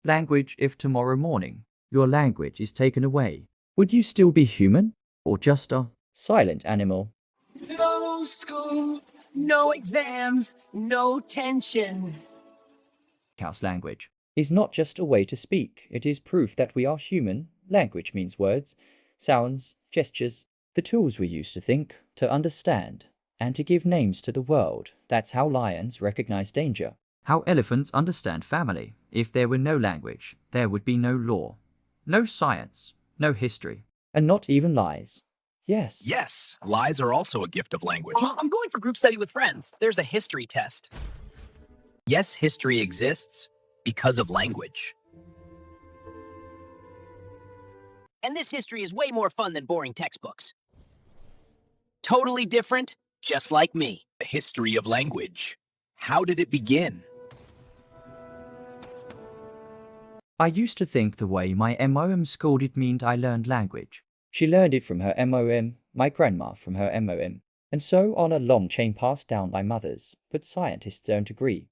Language. If tomorrow morning your language is taken away, would you still be human or just a silent animal? No school, no exams, no tension. House language is not just a way to speak, it is proof that we are human. Language means words, sounds, gestures, the tools we use to think, to understand, and to give names to the world. That's how lions recognize danger. How elephants understand family. If there were no language, there would be no law, no science, no history, and not even lies. Yes. Yes, lies are also a gift of language. I'm going for group study with friends. There's a history test. Yes, history exists because of language. And this history is way more fun than boring textbooks. Totally different, just like me. The history of language. How did it begin? I used to think the way my mom scolded meant I learned language. She learned it from her mom, my grandma from her mom, and so on a long chain passed down by mothers. But scientists don't agree.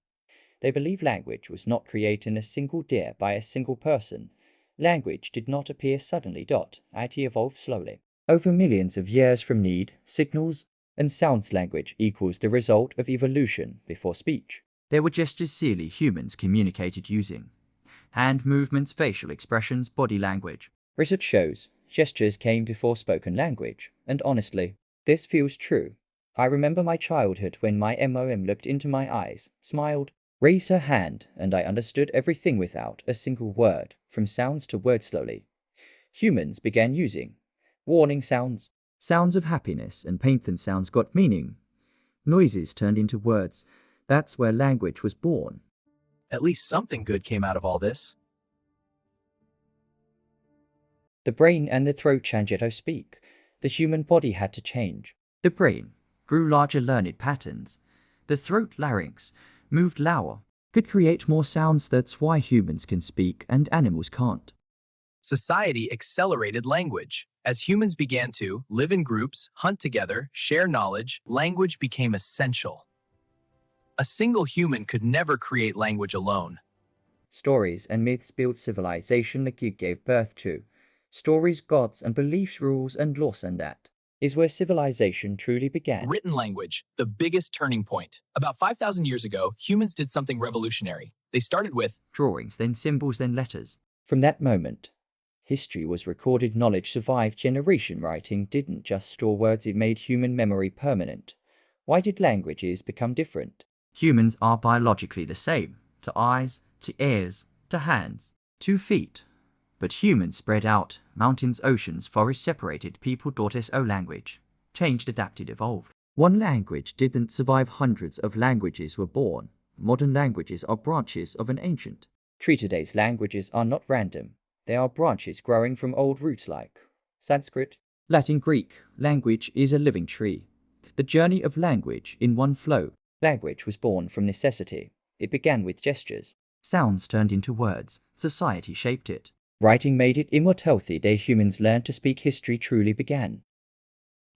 They believe language was not created in a single day by a single person. Language did not appear suddenly. It evolved slowly. Over millions of years from need, signals, and sounds. Language equals the result of evolution before speech. There were gestures silly humans communicated using. Hand movements, facial expressions, body language. Research shows gestures came before spoken language, and honestly, this feels true. I remember my childhood when my mom looked into my eyes, smiled, raised her hand, and I understood everything without a single word, from sounds to words. Slowly humans began using warning sounds, sounds of happiness and pain. Then sounds got meaning. Noises turned into words. That's where language was born. At least something good came out of all this. The brain and the throat changed to speak. The human body had to change. The brain grew larger, learned patterns. The throat, larynx, moved louder, could create more sounds. That's why humans can speak and animals can't. Society accelerated language. As humans began to live in groups, hunt together, share knowledge, language became essential. A single human could never create language alone. Stories and myths built civilization. The kid gave birth to stories, gods, and beliefs, rules, and laws, and that is where civilization truly began. Written language, the biggest turning point. About 5,000 years ago, humans did something revolutionary. They started with drawings, then symbols, then letters. From that moment, history was recorded. Knowledge survived generation. Writing didn't just store words, it made human memory permanent. Why did languages become different? Humans are biologically the same, to eyes, to ears, to hands, to feet. But humans spread out, mountains, oceans, forests separated people. So language changed, adapted, evolved. One language didn't survive, hundreds of languages were born. Modern languages are branches of an ancient tree. Today's languages are not random. They are branches growing from old roots like Sanskrit, Latin, Greek. Language is a living tree. The journey of language in one flow. Language was born from necessity. It began with gestures. Sounds turned into words. Society shaped it. Writing made it immortal. The day humans learned to speak, history truly began.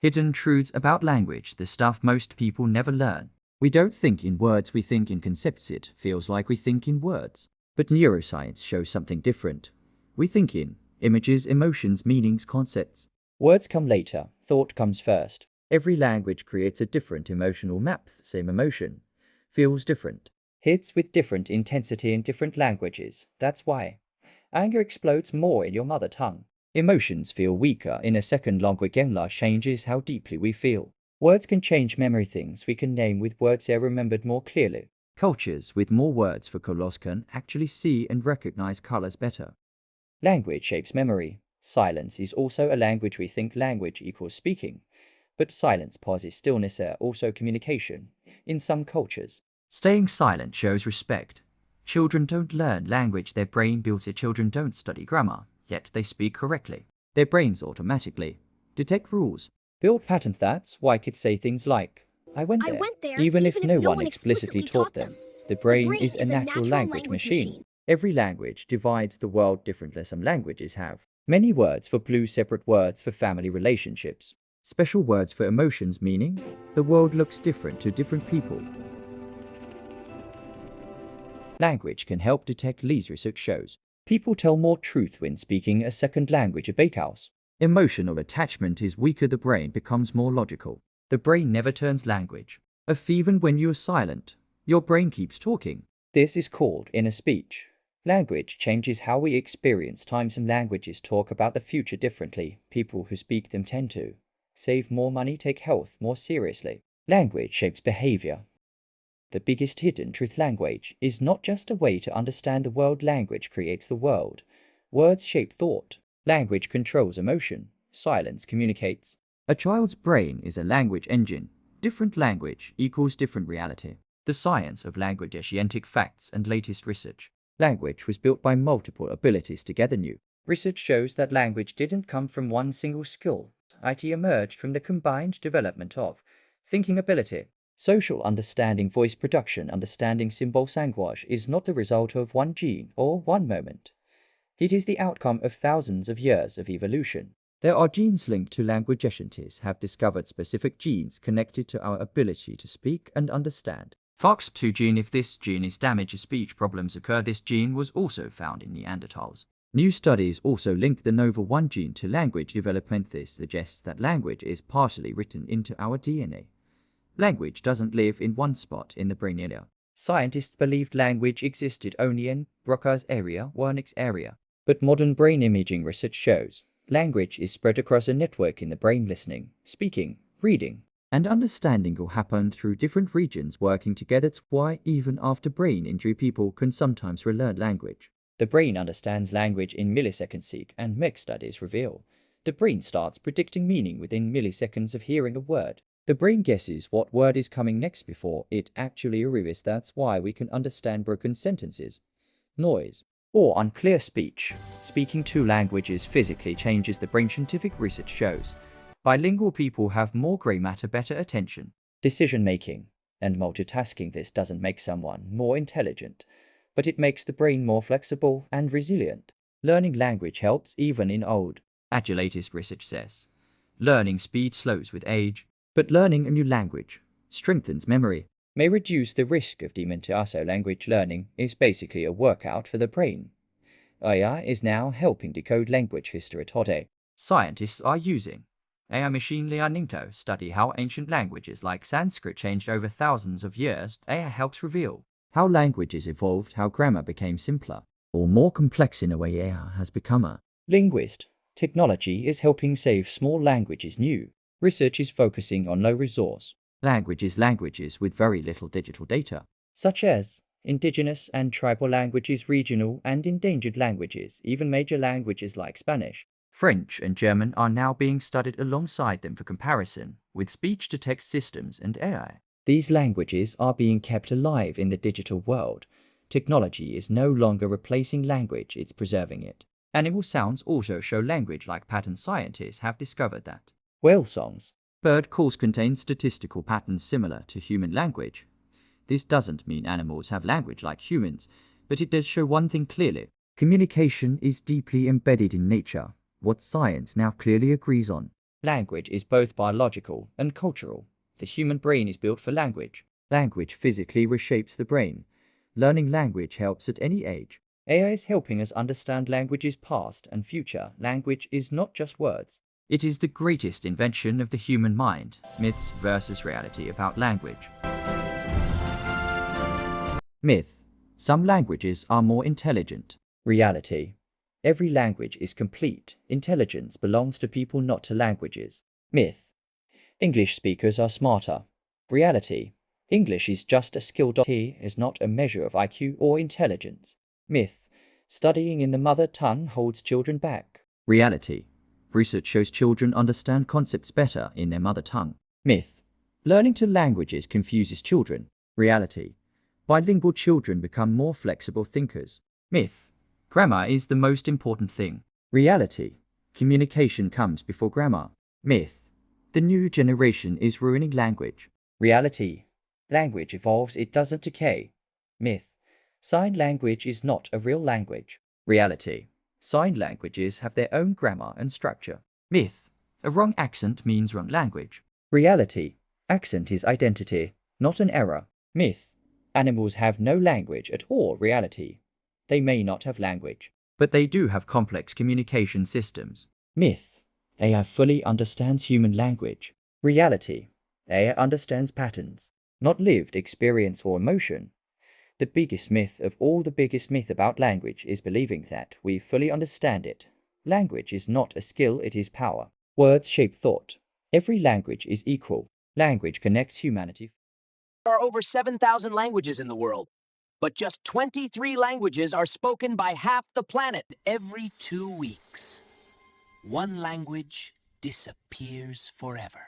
Hidden truths about language, the stuff most people never learn. We don't think in words, we think in concepts. It feels like we think in words. But neuroscience shows something different. We think in images, emotions, meanings, concepts. Words come later, thought comes first. Every language creates a different emotional map. Same emotion feels different. Hits with different intensity in different languages. That's why anger explodes more in your mother tongue. Emotions feel weaker in a second. Language changes how deeply we feel. Words can change memory. Things we can name with words are remembered more clearly. Cultures with more words for colors can actually see and recognize colors better. Language shapes memory. Silence is also a language. We think language equals speaking. But silence pauses, stillness are also communication. In some cultures, staying silent shows respect. Children don't learn language, their brain builds it. Children don't study grammar, yet they speak correctly. Their brains automatically detect rules, build patterns. That's why kids say things like, I went there, even if no one explicitly taught them. The brain is a natural language machine. Every language divides the world differently. Some languages have many words for blue, separate words for family relationships, special words for emotions, meaning the world looks different to different people. Language can help detect. Research shows People tell more truth when speaking a second language, a bakehouse. Emotional attachment is weaker, the brain becomes more logical. The brain never turns language. Even when you're silent, your brain keeps talking. This is called inner speech. Language changes how we experience time. Some languages talk about the future differently. People who speak them tend to save more money, take health more seriously. Language shapes behavior. The biggest hidden truth: language is not just a way to understand the world. Language creates the world. Words shape thought. Language controls emotion. Silence communicates. A child's brain is a language engine. Different language equals different reality. The science of language, scientific facts and latest research. Language was built by multiple abilities together. New research shows that language didn't come from one single skill. It emerged from the combined development of thinking ability, social understanding, voice production, understanding symbols. Language is not the result of one gene or one moment. It is the outcome of thousands of years of evolution. There are genes linked to language. Scientists have discovered specific genes connected to our ability to speak and understand. FOXP2 gene. If this gene is damaged, speech problems occur. This gene was also found in Neanderthals. New studies also link the NOVA1 gene to language development. This suggests that language is partially written into our DNA. Language doesn't live in one spot in the brain area. Scientists believed language existed only in Broca's area, Wernicke's area. But modern brain imaging research shows language is spread across a network in the brain. Listening, speaking, reading, and understanding all happen through different regions working together. That's why even after brain injury, people can sometimes relearn language. The brain understands language in milliseconds, and MEC studies reveal the brain starts predicting meaning within milliseconds of hearing a word. The brain guesses what word is coming next before it actually arrives. That's why we can understand broken sentences, noise, or unclear speech. Speaking two languages physically changes the brain. Scientific research shows bilingual people have more gray matter, better attention, decision making, and multitasking. This doesn't make someone more intelligent, but it makes the brain more flexible and resilient. Learning language helps even in old age. Latest research says learning speed slows with age, but learning a new language strengthens memory, may reduce the risk of dementia. So language learning is basically a workout for the brain. AI is now helping decode language history today. Scientists are using AI machine learning to study how ancient languages like Sanskrit changed over thousands of years. AI helps reveal how languages evolved, how grammar became simpler or more complex. In a way, AI has become a linguist. Technology is helping save small languages. New research is focusing on low resource languages with very little digital data, such as indigenous and tribal languages, regional and endangered languages. Even major languages like Spanish, French, and German are now being studied alongside them for comparison with speech-to-text systems and AI. These languages are being kept alive in the digital world. Technology is no longer replacing language, it's preserving it. Animal sounds also show language like patterns. Scientists have discovered that whale songs, bird calls contain statistical patterns similar to human language. This doesn't mean animals have language like humans, but it does show one thing clearly: communication is deeply embedded in nature, what science now clearly agrees on. Language is both biological and cultural. The human brain is built for language. Language physically reshapes the brain. Learning language helps at any age. AI is helping us understand languages past and future. Language is not just words. It is the greatest invention of the human mind. Myths versus reality about language. Myth: some languages are more intelligent. Reality: every language is complete. Intelligence belongs to people, not to languages. Myth: English speakers are smarter. Reality: English is just a skill. It is not a measure of IQ or intelligence. Myth: studying in the mother tongue holds children back. Reality: research shows children understand concepts better in their mother tongue. Myth: learning two languages confuses children. Reality: bilingual children become more flexible thinkers. Myth: grammar is the most important thing. Reality: communication comes before grammar. Myth: the new generation is ruining language. Reality: language evolves, it doesn't decay. Myth: sign language is not a real language. Reality: sign languages have their own grammar and structure. Myth: a wrong accent means wrong language. Reality: accent is identity, not an error. Myth: animals have no language at all. Reality: they may not have language, but they do have complex communication systems. Myth. AI fully understands human language. Reality. AI understands patterns, not lived experience or emotion. The biggest myth of all, the biggest myth about language is believing that we fully understand it. Language is not a skill, it is power. Words shape thought. Every language is equal. Language connects humanity. There are over 7,000 languages in the world, but just 23 languages are spoken by half the planet every 2 weeks. One language disappears forever.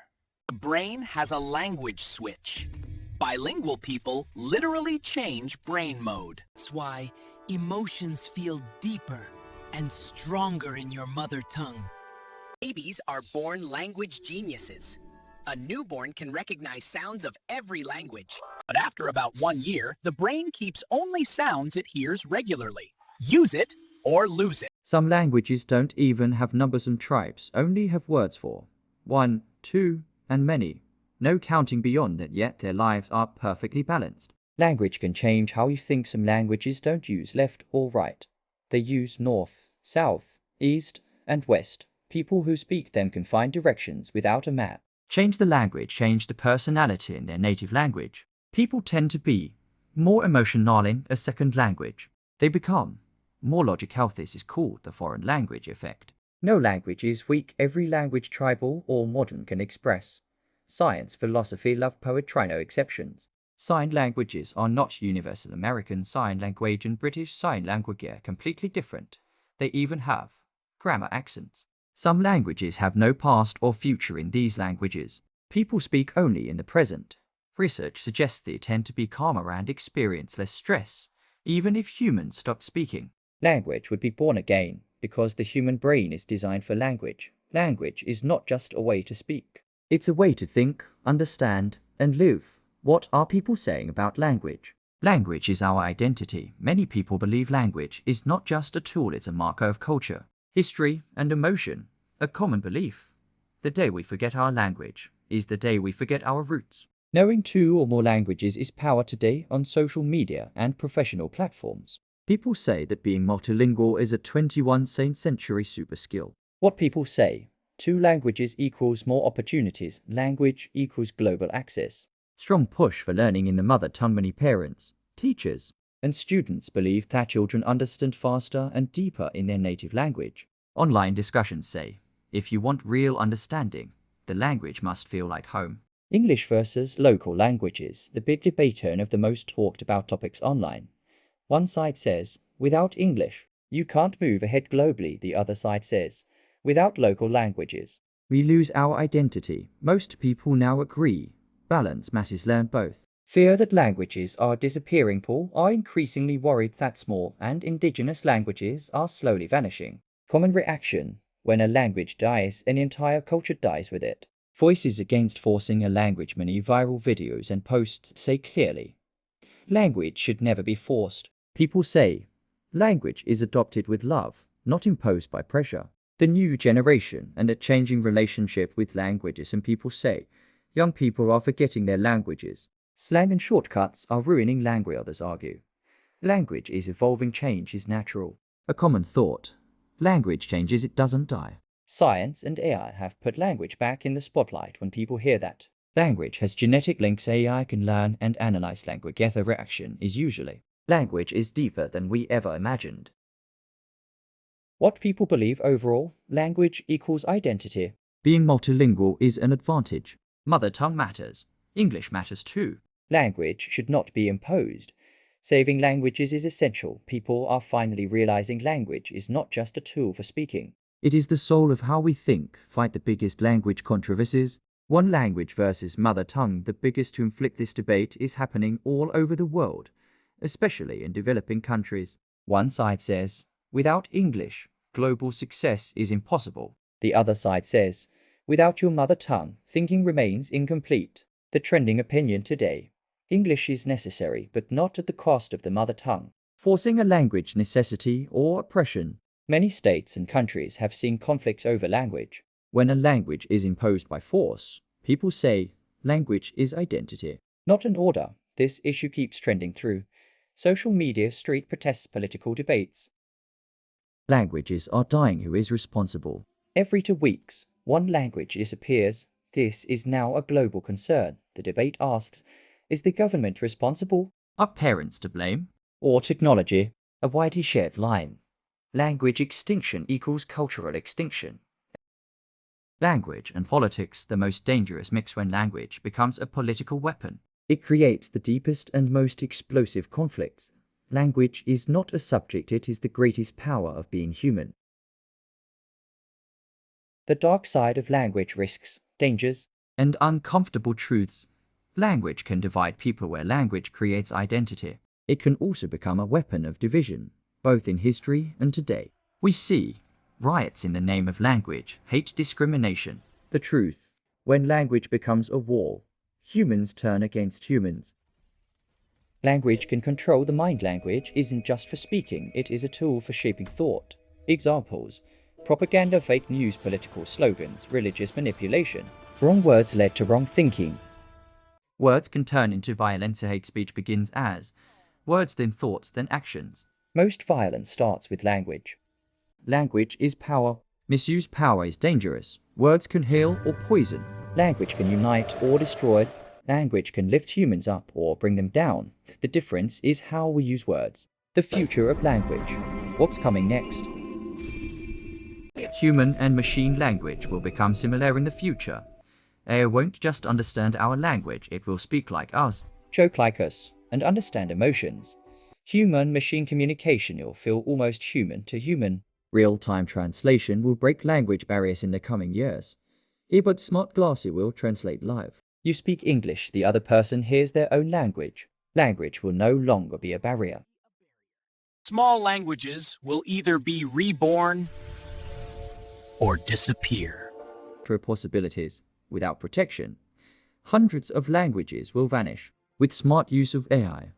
The brain has a language switch. Bilingual people literally change brain mode. That's why emotions feel deeper and stronger in your mother tongue. Babies are born language geniuses. A newborn can recognize sounds of every language. But after about 1 year, the brain keeps only sounds it hears regularly. Use it or lose it. Some languages don't even have numbers, and tribes only have words for 1, 2, and many. No counting beyond that, yet their lives are perfectly balanced. Language can change how you think. Some languages don't use left or right. They use north, south, east, and west. People who speak them can find directions without a map. Change the language, change the personality in their native language. People tend to be more emotional in a second language. They become more logical. This is called the foreign language effect. No language is weak. Every language, tribal or modern, can express. Science, philosophy, love, poetry, no exceptions. Sign languages are not universal. American Sign Language and British Sign Language are completely different. They even have grammar, accents. Some languages have no past or future. In these languages, people speak only in the present. Research suggests they tend to be calmer and experience less stress, even if humans stop speaking. Language would be born again because the human brain is designed for language. Language is not just a way to speak. It's a way to think, understand, and live. What are people saying about language? Language is our identity. Many people believe language is not just a tool, it's a marker of culture, history, and emotion. A common belief. The day we forget our language is the day we forget our roots. Knowing 2 or more languages is power today on social media and professional platforms. People say that being multilingual is a 21st century super skill. What people say: 2 languages equals more opportunities. Language equals global access. Strong push for learning in the mother tongue. Many parents, teachers, and students believe that children understand faster and deeper in their native language. Online discussions say, if you want real understanding, the language must feel like home. English versus local languages, the big debate turn of the most talked about topics online. One side says, without English, you can't move ahead globally. The other side says, without local languages, we lose our identity. Most people now agree balance matters. Learn both. Fear that languages are disappearing. People are increasingly worried that small and indigenous languages are slowly vanishing. Common reaction: when a language dies, an entire culture dies with it. Voices against forcing a language. Many viral videos and posts say clearly, language should never be forced. People say, language is adopted with love, not imposed by pressure. The new generation and a changing relationship with languages. And people say, young people are forgetting their languages. Slang and shortcuts are ruining language. Others argue, language is evolving, change is natural. A common thought: language changes, it doesn't die. Science and AI have put language back in the spotlight. When people hear that language has genetic links, AI can learn and analyze language, the reaction is usually, language is deeper than we ever imagined. What people believe overall: language equals identity. Being multilingual is an advantage. Mother tongue matters. English matters too. Language should not be imposed. Saving languages is essential. People are finally realizing language is not just a tool for speaking. It is the soul of how we think. Fight the biggest language controversies. One language versus mother tongue. The biggest to inflict this debate is happening all over the world, especially in developing countries. One side says, without English, global success is impossible. The other side says, without your mother tongue, thinking remains incomplete. The trending opinion today: English is necessary, but not at the cost of the mother tongue. Forcing a language, necessity or oppression. Many states and countries have seen conflicts over language. When a language is imposed by force, people say, language is identity, not an order. This issue keeps trending through social media, street protests, political debates. Languages are dying. Who is responsible? Every 2 weeks, one language disappears. This is now a global concern. The debate asks, is the government responsible? Are parents to blame? Or technology? A widely shared line. Language extinction equals cultural extinction. Language and politics, the most dangerous mix when language becomes a political weapon. It creates the deepest and most explosive conflicts. Language is not a subject, it is the greatest power of being human. The dark side of language: risks, dangers, and uncomfortable truths. Language can divide people where language creates identity. It can also become a weapon of division, both in history and today. We see riots in the name of language, hate, discrimination. The truth: when language becomes a war, humans turn against humans. Language can control the mind. Language isn't just for speaking, it is a tool for shaping thought. Examples: propaganda, fake news, political slogans, religious manipulation. Wrong words led to wrong thinking. Words can turn into violence. Hate speech begins as words, then thoughts, then actions. Most violence starts with language. Language is power. Misused power is dangerous. Words can heal or poison. Language can unite or destroy. Language can lift humans up or bring them down. The difference is how we use words. The future of language. What's coming next? Human and machine language will become similar in the future. AI won't just understand our language, it will speak like us, joke like us, and understand emotions. Human-machine communication will feel almost human to human. Real-time translation will break language barriers in the coming years. Earbud smart glasses will translate live. You speak English, the other person hears their own language. Language will no longer be a barrier. Small languages will either be reborn or disappear. For possibilities, without protection, hundreds of languages will vanish. With smart use of AI,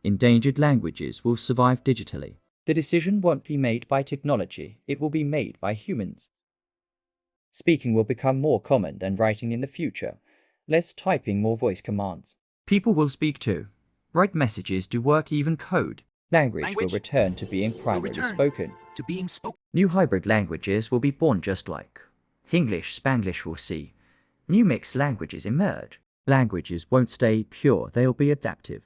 endangered languages will survive digitally. The decision won't be made by technology, it will be made by humans. Speaking will become more common than writing in the future. Less typing, more voice commands. People will speak too. Write messages, do work, even code. Language will return to being primarily spoken. New hybrid languages will be born just like English, Spanglish will see. New mixed languages emerge. Languages won't stay pure, they'll be adaptive.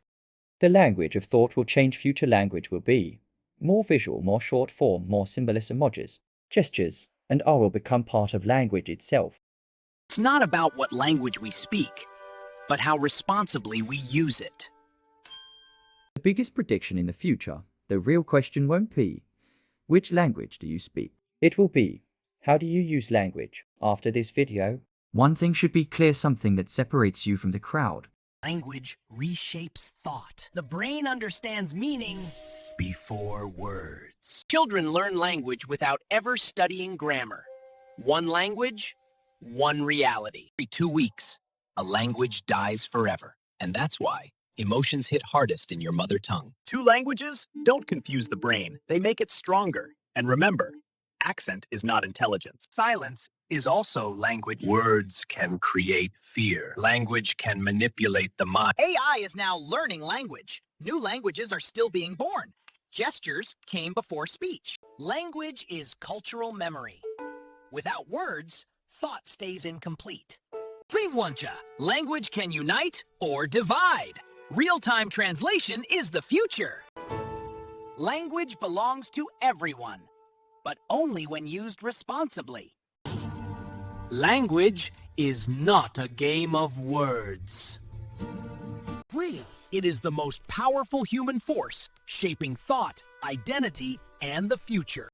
The language of thought will change. Future language will be more visual, more short form, more symbolism, emojis, gestures, and R will become part of language itself. It's not about what language we speak, but how responsibly we use it. The biggest prediction in the future, the real question won't be, which language do you speak? It will be, how do you use language? After this video, one thing should be clear, something that separates you from the crowd. Language reshapes thought. The brain understands meaning before words. Children learn language without ever studying grammar. One language, one reality. Every 2 weeks, a language dies forever. And that's why emotions hit hardest in your mother tongue. 2 languages? Don't confuse the brain. They make it stronger. And remember, accent is not intelligence. Silence is also language. Words can create fear. Language can manipulate the mind. AI is now learning language. New languages are still being born. Gestures came before speech. Language is cultural memory. Without words, thought stays incomplete. Primwuncha, language can unite or divide. Real-time translation is the future. Language belongs to everyone, but only when used responsibly. Language is not a game of words. It is the most powerful human force, shaping thought, identity, and the future.